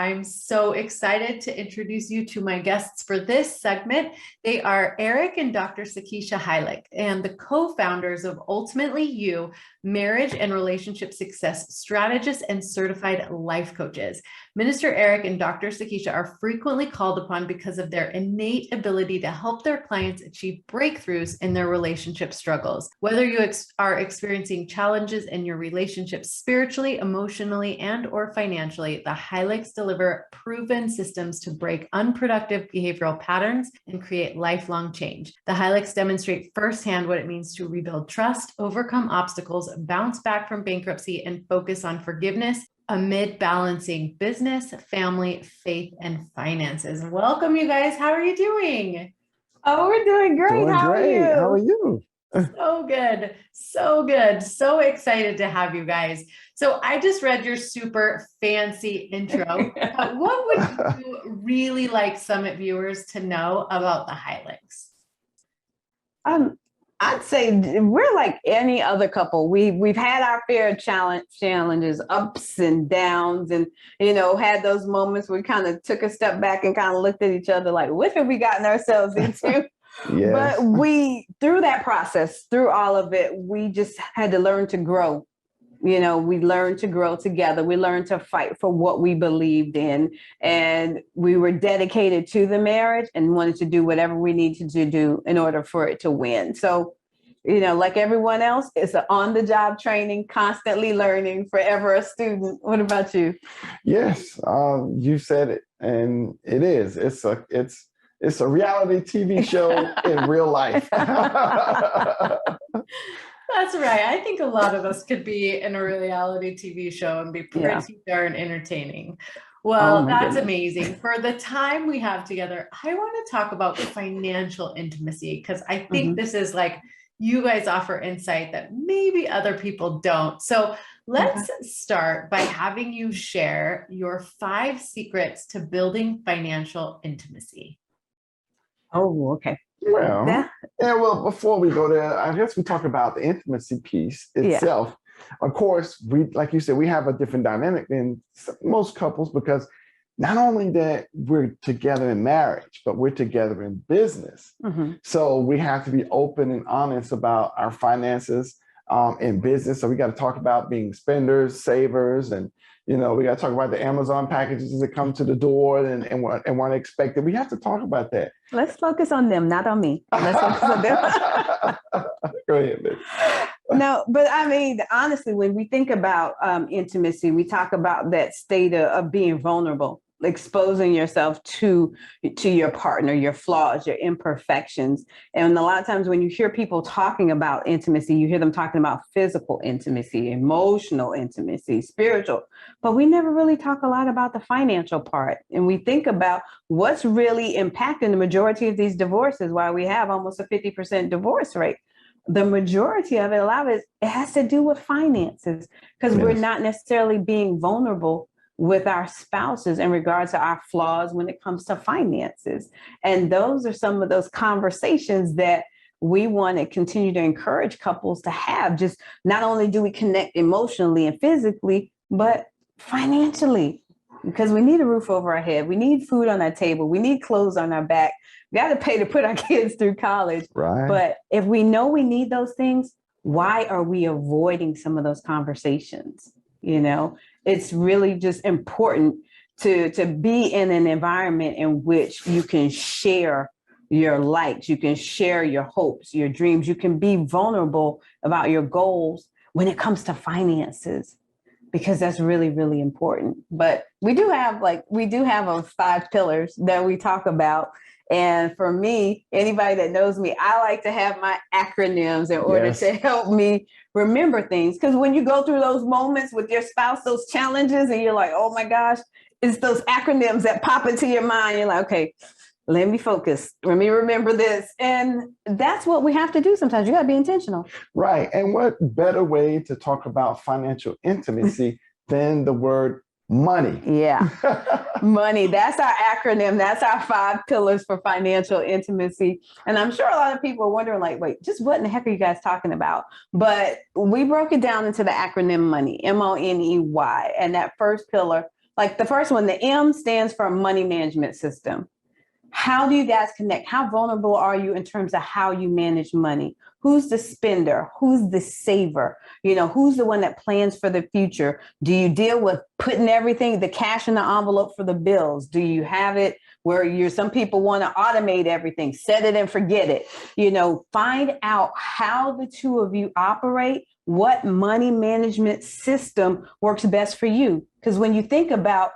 I'm so excited to introduce you to my guests for this segment. They are Eric and Dr. Sakeisha Hylick, and the co-founders of Ultimately You, marriage and relationship success strategists and certified life coaches. Minister Eric and Dr. Sakeisha are frequently called upon because of their innate ability to help their clients achieve breakthroughs in their relationship struggles. Whether you are experiencing challenges in your relationship spiritually, emotionally, and or financially, the Hylicks deliver proven systems to break unproductive behavioral patterns and create lifelong change. The Hylicks demonstrate firsthand what it means to rebuild trust, overcome obstacles, bounce back from bankruptcy, and focus on forgiveness amid balancing business, family, faith, and finances. Welcome, you guys. How are you doing? Oh, we're doing great. Doing How great. are you? How are you? So good. So good. So excited to have you guys. So I just read your super fancy intro. But what would you really like Summit viewers to know about the Hylicks? I'd say we're like any other couple. We've had our fair challenges, ups and downs, and had those moments where we kind of took a step back and kind of looked at each other like, what have we gotten ourselves into? Yes. But through that process, through all of it, we just had to learn to grow. We learned to grow together. We learned to fight for what we believed in. And we were dedicated to the marriage and wanted to do whatever we needed to do in order for it to win. So, like everyone else, it's an on-the-job training, constantly learning, forever a student. What about you? Yes, you said it. And it is. It's a reality TV show in real life. That's right. I think a lot of us could be in a reality TV show and be pretty darn entertaining. Well, that's amazing. For the time we have together, I want to talk about financial intimacy because I think this is like you guys offer insight that maybe other people don't. So let's start by having you share your 5 secrets to building financial intimacy. Oh, okay. Well, before we go there, I guess we talk about the intimacy piece itself. Of course, like you said, we have a different dynamic than most couples because not only that we're together in marriage, but we're together in business. So we have to be open and honest about our finances in business. So we got to talk about being spenders, savers, and we got to talk about the Amazon packages that come to the door and weren't expected. We have to talk about that. Let's focus on them, not on me. Let's focus on them. Go ahead, babe. No, but I mean, honestly, when we think about intimacy, we talk about that state of being vulnerable, exposing yourself to your partner, your flaws, your imperfections. And a lot of times when you hear people talking about intimacy, you hear them talking about physical intimacy, emotional intimacy, spiritual, but we never really talk a lot about the financial part. And we think about what's really impacting the majority of these divorces, why we have almost a 50% divorce rate. The majority of it, a lot of it has to do with finances because we're not necessarily being vulnerable with our spouses in regards to our flaws when it comes to finances. And those are some of those conversations that we want to continue to encourage couples to have. Just not only do we connect emotionally and physically, but financially, because we need a roof over our head. We need food on our table. We need clothes on our back. We got to pay to put our kids through college. Right. But if we know we need those things, why are we avoiding some of those conversations? It's really just important to be in an environment in which you can share your likes, you can share your hopes, your dreams, you can be vulnerable about your goals when it comes to finances, because that's really, really important. But we do have a 5 pillars that we talk about. And for me, anybody that knows me, I like to have my acronyms in order to help me remember things. Because when you go through those moments with your spouse, those challenges, and you're like, oh my gosh, it's those acronyms that pop into your mind. You're like, okay, let me focus. Let me remember this. And that's what we have to do sometimes. You got to be intentional. Right. And what better way to talk about financial intimacy than the word money? Yeah. Money. That's our acronym. That's our 5 pillars for financial intimacy. And I'm sure a lot of people are wondering, like, wait, just what in the heck are you guys talking about? But we broke it down into the acronym MONEY, MONEY. And that first pillar Like the first one, the M stands for money management system. How do you guys connect? How vulnerable are you in terms of how you manage money? Who's the spender? Who's the saver? Who's the one that plans for the future? Do you deal with putting everything, the cash in the envelope for the bills? Do you have it where some people want to automate everything, set it and forget it? Find out how the two of you operate, what money management system works best for you. Because when you think about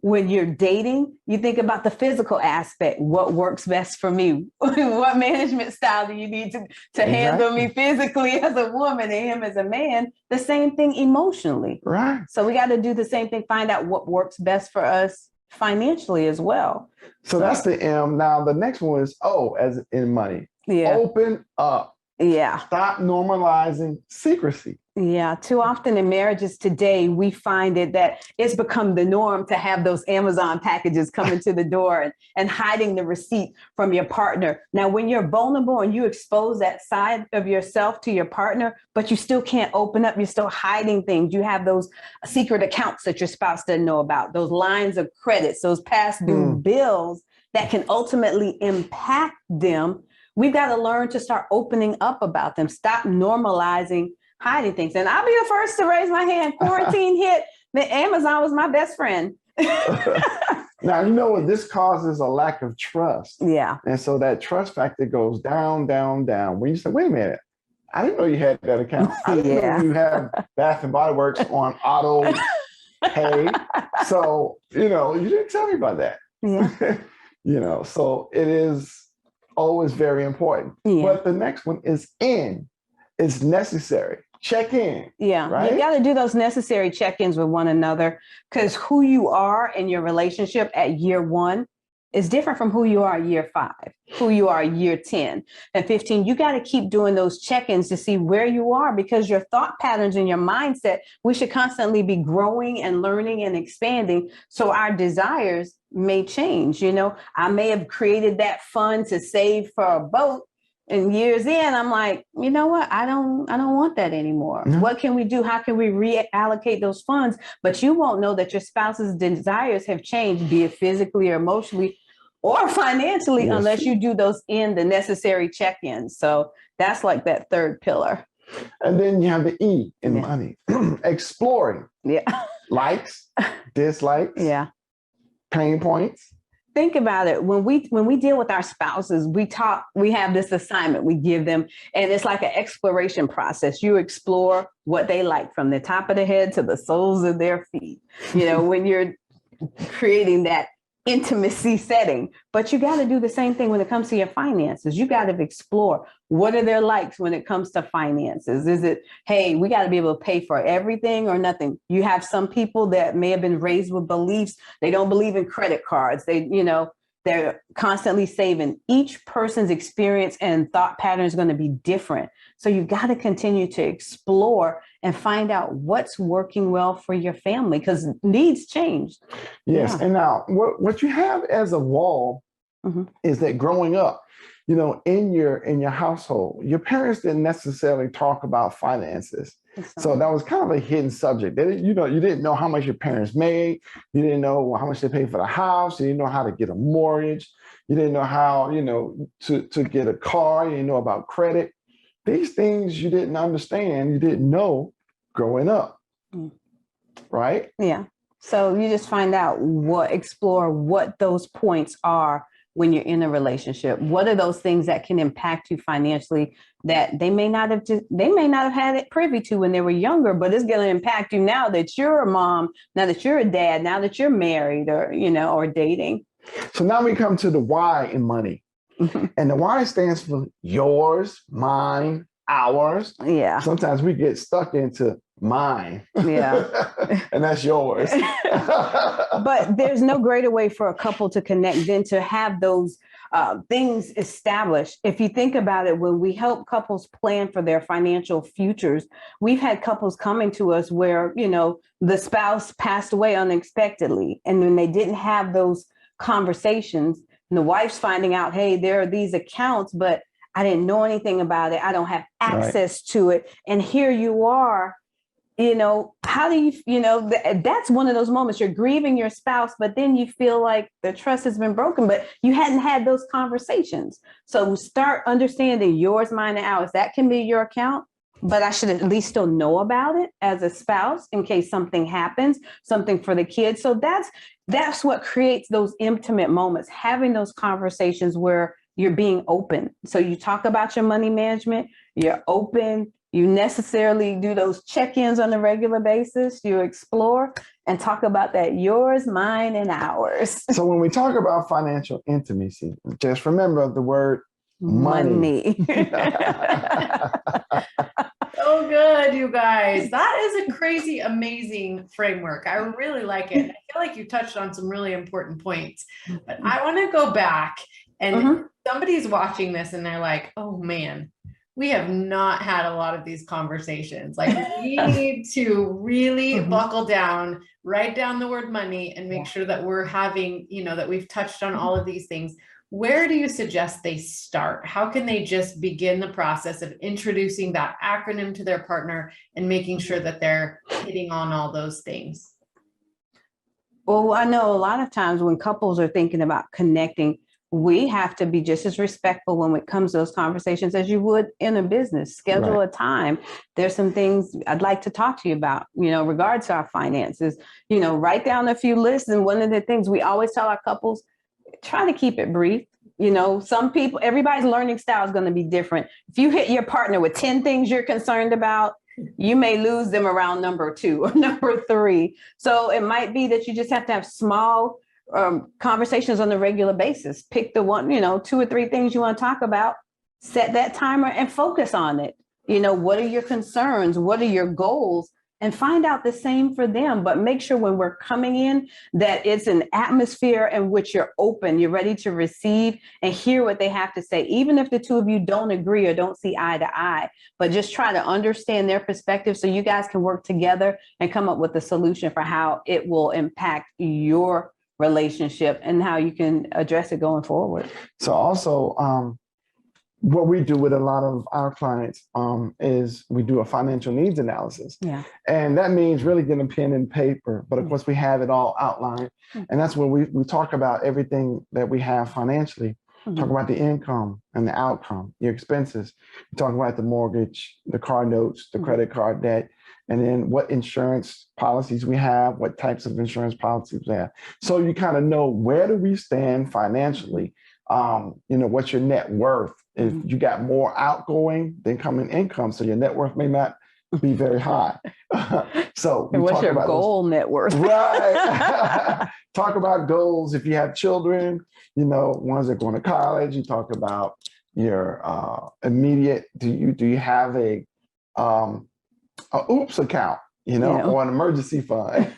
when you're dating, you think about the physical aspect. What works best for me? What management style do you need to handle me physically as a woman and him as a man? The same thing emotionally. Right. So we got to do the same thing, find out what works best for us financially as well. So that's the M. Now the next one is O, as in money. Yeah. Open up. Yeah. Stop normalizing secrecy. Yeah. Too often in marriages today, we find that it's become the norm to have those Amazon packages coming to the door and hiding the receipt from your partner. Now, when you're vulnerable and you expose that side of yourself to your partner, but you still can't open up, you're still hiding things. You have those secret accounts that your spouse doesn't know about, those lines of credits, those past due bills that can ultimately impact them. We've got to learn to start opening up about them. Stop normalizing hiding things. And I'll be the first to raise my hand. Quarantine hit, Amazon was my best friend. Now, what this causes? A lack of trust. Yeah. And so that trust factor goes down, down, down. When you say, wait a minute, I didn't know you had that account. I didn't know you have Bath and Body Works on auto pay. So, you didn't tell me about that. Yeah. So it is always very important. Yeah. But the next one is N. It's necessary. Check in. Yeah. Right? You got to do those necessary check-ins with one another, because who you are in your relationship at year 1 is different from who you are year 5, who you are year 10 and 15. You got to keep doing those check-ins to see where you are, because your thought patterns and your mindset, we should constantly be growing and learning and expanding. So our desires may change. I may have created that fund to save for a boat, and years in, I'm like, you know what? I don't want that anymore. Mm-hmm. What can we do? How can we reallocate those funds? But you won't know that your spouse's desires have changed, be it physically or emotionally or financially, unless you do the necessary check-ins. So that's like that third pillar. And then you have the E in money. Exploring. Yeah. Likes, dislikes. Yeah. Pain points. Think about it. When we deal with our spouses, we have this assignment we give them, and it's like an exploration process. You explore what they like from the top of the head to the soles of their feet, when you're creating that intimacy setting. But you got to do the same thing when it comes to your finances. You got to explore, what are their likes when it comes to finances? Is it, hey, we got to be able to pay for everything or nothing? You have some people that may have been raised with beliefs. They don't believe in credit cards. They're constantly saving. Each person's experience and thought pattern is going to be different. So you've got to continue to explore and find out what's working well for your family, because needs change. Yes. Yeah. And now what you have as a wall is that growing up, in your household, your parents didn't necessarily talk about finances. So that was kind of a hidden subject. You didn't know how much your parents made. You didn't know how much they paid for the house. You didn't know how to get a mortgage. You didn't know how, to get a car. You didn't know about credit. These things you didn't understand. You didn't know growing up. Right? Yeah. So you just find out explore what those points are when you're in a relationship. What are those things that can impact you financially that they may not have had it privy to when they were younger, but it's going to impact you now that you're a mom, now that you're a dad, now that you're married or dating. So now we come to the Y in money. And the Y stands for yours, mine, ours. Yeah. Sometimes we get stuck into mine. Yeah. And that's yours. But there's no greater way for a couple to connect than to have those things established. If you think about it, when we help couples plan for their financial futures, we've had couples coming to us where, the spouse passed away unexpectedly. And when they didn't have those conversations, and the wife's finding out, hey, there are these accounts, but I didn't know anything about it. I don't have access to it. And here you are how do that's one of those moments you're grieving your spouse, but then you feel like the trust has been broken, but you hadn't had those conversations. So start understanding yours, mine, and ours. That can be your account, but I should at least still know about it as a spouse in case something happens, something for the kids. So that's what creates those intimate moments, having those conversations where you're being open. So you talk about your money management, you're open, you necessarily do those check-ins on a regular basis, you explore and talk about that yours, mine, and ours. So when we talk about financial intimacy, just remember the word money. So good, you guys. That is a crazy, amazing framework. I really like it. I feel like you touched on some really important points, but I want to go back and somebody's watching this and they're like, oh man, we have not had a lot of these conversations. Like we need to really buckle down, write down the word money and make sure that we're having, that we've touched on all of these things. Where do you suggest they start? How can they just begin the process of introducing that acronym to their partner and making sure that they're hitting on all those things? Well, I know a lot of times when couples are thinking about connecting, we have to be just as respectful when it comes to those conversations as you would in a business. Schedule a time. There's some things I'd like to talk to you about, regards to our finances, write down a few lists. And one of the things we always tell our couples, try to keep it brief. Some people, everybody's learning style is going to be different. If you hit your partner with 10 things you're concerned about, you may lose them around number 2 or number 3. So it might be that you just have to have small conversations on a regular basis. Pick the one, 2 or 3 things you want to talk about, set that timer and focus on it. What are your concerns? What are your goals? And find out the same for them. But make sure when we're coming in that it's an atmosphere in which you're open, you're ready to receive and hear what they have to say, even if the two of you don't agree or don't see eye to eye, but just try to understand their perspective so you guys can work together and come up with a solution for how it will impact your relationship and how you can address it going forward. So also, what we do with a lot of our clients is we do a financial needs analysis. Yeah. And that means really getting pen and paper. But of course, we have it all outlined. And that's where we talk about everything that we have financially. Talk about the income and the outcome, your expenses. We talk about the mortgage, the car notes, the credit card debt, and then what insurance policies we have, what types of insurance policies we have. So you kind of know where do we stand financially. What's your net worth? If you got more outgoing than coming income, so your net worth may not be very high. So and what's your goal net worth? Right. Talk about goals. If you have children, ones that are going to college, you talk about your immediate, do you have a oops account, or an emergency fund,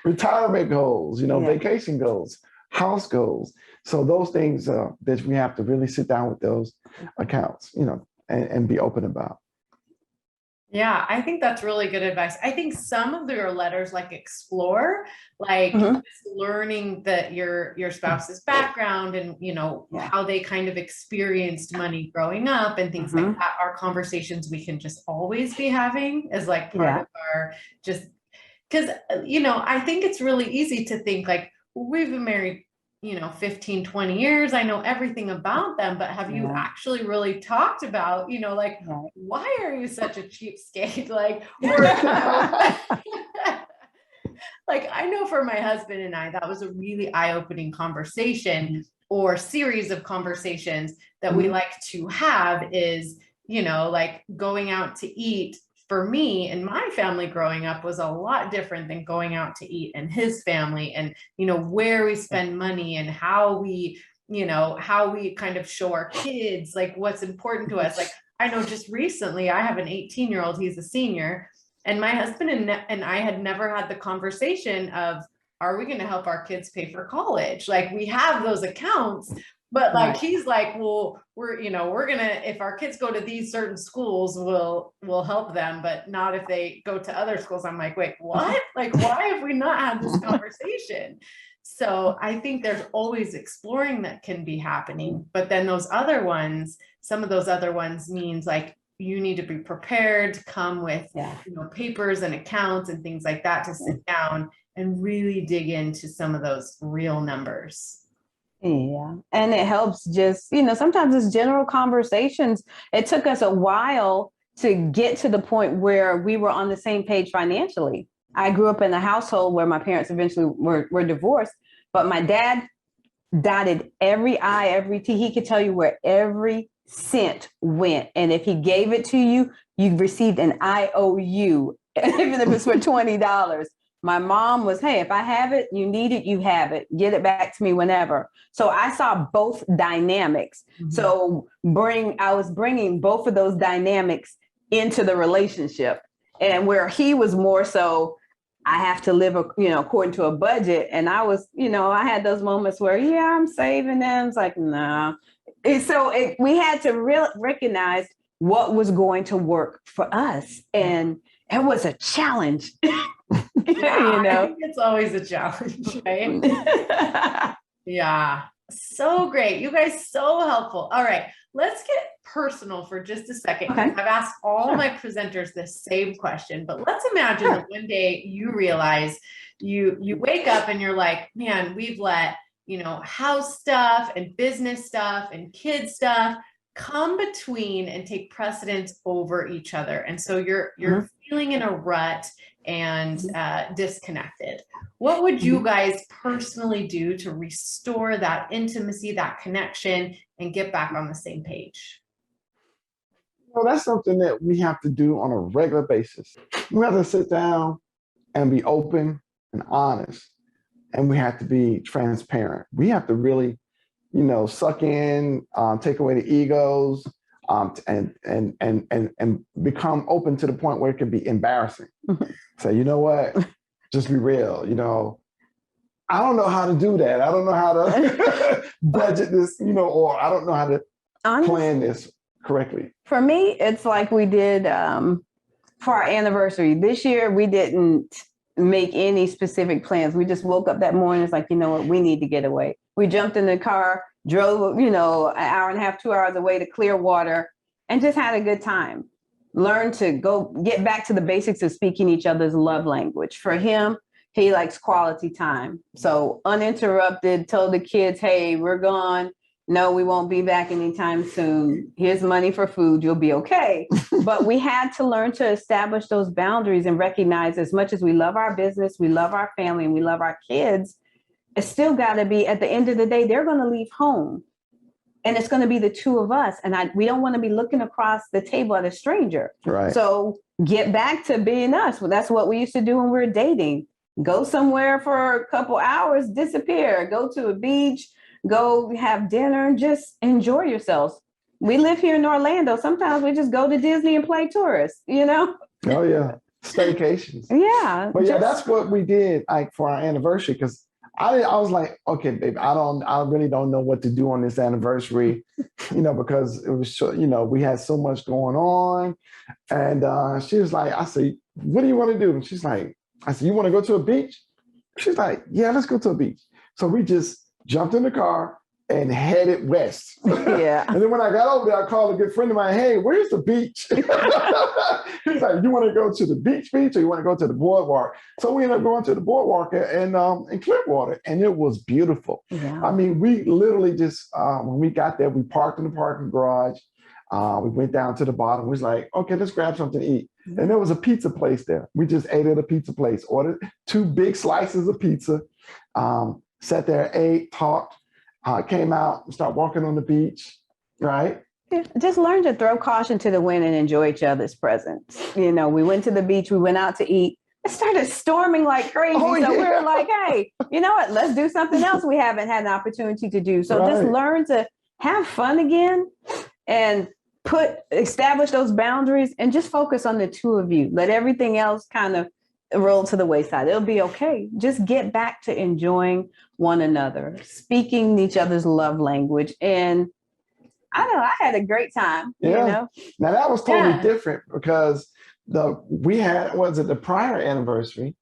retirement goals, vacation goals, house goals. So those things that we have to really sit down with those accounts, and be open about. Yeah, I think that's really good advice. I think some of your letters like explore, like just learning that your spouse's background and, how they kind of experienced money growing up and things like that are conversations we can just always be having as like part of our just, because, I think it's really easy to think like, we've been married 15, 20 years. I know everything about them, but have you actually really talked about, why are you such a cheapskate? Like, or, like, I know for my husband and I, that was a really eye-opening conversation or series of conversations that we like to have is, like going out to eat. For me and my family growing up was a lot different than going out to eat in his family and, where we spend money and how we kind of show our kids, like what's important to us. Like, I know just recently I have an 18-year-old, he's a senior, and my husband and I had never had the conversation of, are we going to help our kids pay for college? Like we have those accounts, but like, he's like, well, we're gonna, if our kids go to these certain schools, we'll help them, but not if they go to other schools. I'm like, wait, what? Like, why have we not had this conversation? So I think there's always exploring that can be happening, but then some of those other ones means like you need to be prepared to come with, papers and accounts and things like that to sit down and really dig into some of those real numbers. Yeah. And it helps just, sometimes it's general conversations. It took us a while to get to the point where we were on the same page financially. I grew up in a household where my parents eventually were divorced, but my dad dotted every I, every T. He could tell you where every cent went. And if he gave it to you, you received an IOU, even if it's for $20. My mom was, hey, if I have it, you need it, you have it. Get it back to me whenever. So I saw both dynamics. Mm-hmm. So I was bringing both of those dynamics into the relationship. And where he was more so, I have to live, according to a budget. And I was, I had those moments where, I'm saving them. It's like, no. And so we had to recognize what was going to work for us. And it was a challenge. I think it's always a challenge, right? Yeah. So great. You guys, so helpful. All right. Let's get personal for just a second. Okay. I've asked all my presenters the same question, but let's imagine that one day you realize you wake up and you're like, man, we've let, house stuff and business stuff and kid stuff come between and take precedence over each other. And so you're feeling in a rut and disconnected. What would you guys personally do to restore that intimacy, that connection, and get back on the same page? Well, that's something that we have to do on a regular basis. We have to sit down and be open and honest, and we have to be transparent. We have to really, suck in, take away the egos, and become open to the point where it can be embarrassing. Say, you know what? Just be real. I don't know how to do that. I don't know how to budget this, or I don't know how to plan this correctly. For me, it's like we did for our anniversary. This year, we didn't make any specific plans. We just woke up that morning. It's like, you know what? We need to get away. We jumped in the car, drove, an hour and a half, 2 hours away to Clearwater, and just had a good time. Learn to get back to the basics of speaking each other's love language. For him, he likes quality time. So uninterrupted, told the kids, hey, we're gone. No, we won't be back anytime soon. Here's money for food. You'll be okay. But we had to learn to establish those boundaries and recognize, as much as we love our business, we love our family, and we love our kids, it's still got to be, at the end of the day, they're going to leave home. And it's going to be the two of us. And we don't want to be looking across the table at a stranger. Right. So get back to being us. Well, that's what we used to do when we were dating. Go somewhere for a couple hours, disappear, go to a beach, go have dinner, and just enjoy yourselves. We live here in Orlando. Sometimes we just go to Disney and play tourists, Oh, yeah. Staycations. Yeah. But that's what we did for our anniversary, because I was like, okay, babe, I really don't know what to do on this anniversary, because it was, we had so much going on. And she was like, I said, what do you want to do? And she's like, I said, you want to go to a beach? She's like, yeah, let's go to a beach. So we just jumped in the car and headed west. Yeah. And then when I got over there, I called a good friend of mine, hey, where's the beach? He's like, you want to go to the beach or you want to go to the boardwalk? So we ended up going to the boardwalk in Clearwater, and it was beautiful. Yeah. I mean, we literally just, when we got there, we parked in the parking garage. We went down to the bottom. We was like, okay, let's grab something to eat. And there was a pizza place there. We just ate at a pizza place, ordered 2 big slices of pizza, sat there, ate, talked, came out, started walking on the beach, right? Just learn to throw caution to the wind and enjoy each other's presence. We went to the beach, we went out to eat. It started storming like crazy. We were like, hey, you know what? Let's do something else we haven't had an opportunity to do. So just learn to have fun again and establish those boundaries and just focus on the two of you. Let everything else kind of roll to the wayside. It'll be okay. Just get back to enjoying one another, speaking each other's love language. And I know I had a great time. Yeah. Now that was totally different, because the prior anniversary,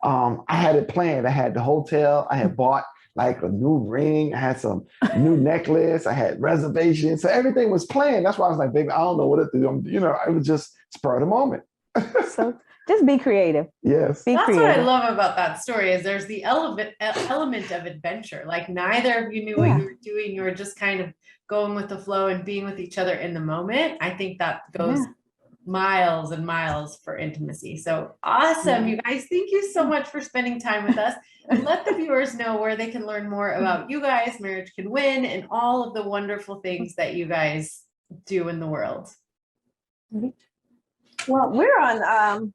I had it planned. I had the hotel. I had bought like a new ring. I had some new necklace. I had reservations. So everything was planned. That's why I was like, baby, I don't know what to do. It was just spur of the moment. So just be creative. Yes. That's what I love about that story is there's the element of adventure. Like neither of you knew what you were doing. You were just kind of going with the flow and being with each other in the moment. I think that goes miles and miles for intimacy. So awesome. You guys, thank you so much for spending time with us. And let the viewers know where they can learn more about you guys, Marriage Can Win, and all of the wonderful things that you guys do in the world. Well, we're on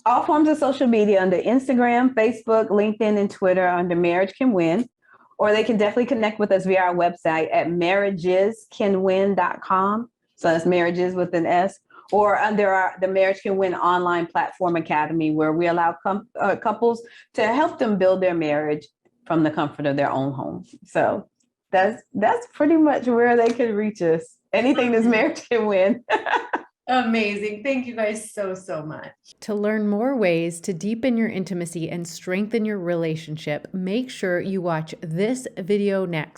all forms of social media under Instagram, Facebook, LinkedIn, and Twitter under Marriage Can Win. Or they can definitely connect with us via our website at marriagescanwin.com. So that's marriages with an S. Or under the Marriage Can Win online platform academy, where we allow couples to help them build their marriage from the comfort of their own homes. So that's pretty much where they can reach us. Anything that's Marriage Can Win. Amazing. Thank you guys so, so much. To learn more ways to deepen your intimacy and strengthen your relationship, make sure you watch this video next.